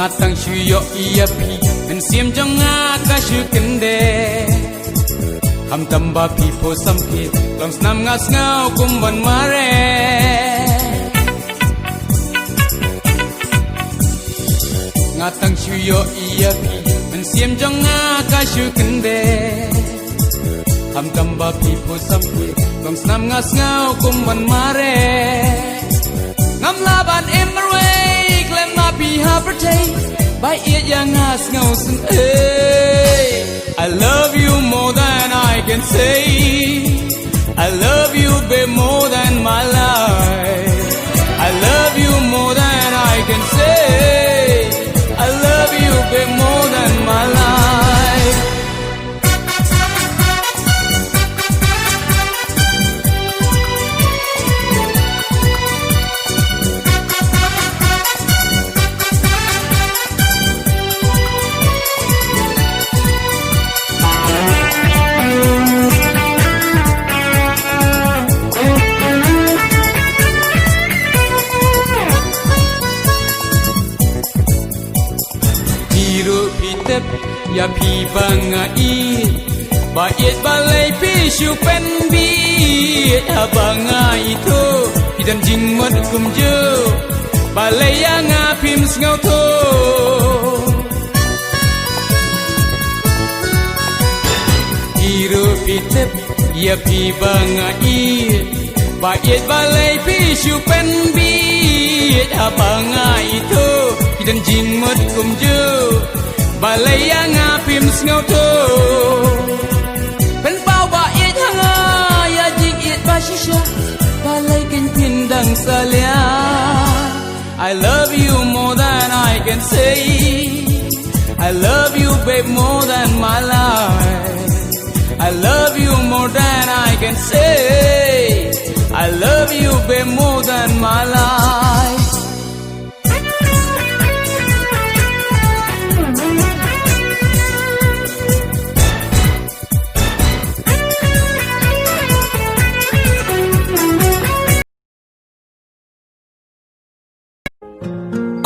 ngatang shuyo iya pi men sim jong nga shu kende ham tamba pi po samkit long snam ngas ngau kumban mare ngatang shuyo iya pi men sim jong nga shu kende ham tamba pi po samkit long snam ngas ngau kumban mare ngam laban emerwe klem na pi ha birthday by it yang ngas ngau sun I love you more than I can say. I love you, babe, more than my life. I love you more than I can say. I love you, babe, more than my life. Ya pi bangai ba it balai pi shu pen bi ha bangai itu pidan jing mot kum ju balai yang apim ngau tho iru pitep ya pi bangai ba it balai pi shu pen bi ha bangai itu pidan jing mot kum ju balai yang apim ngau tho pen pau ba it hanga ya jing it ba shisha balai ken pindang salia I love you more than I can say I love you babe more than my life I love you more than I can say I love you babe more than my life.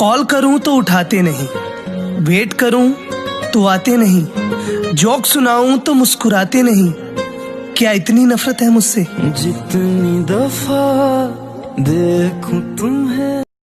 Call करूं तो उठाते नहीं, वेट करूं तो आते नहीं, जोक सुनाऊं तो मुस्कुराते नहीं। क्या इतनी नफरत है मुझसे? जितनी दफा देखूं तुम्हें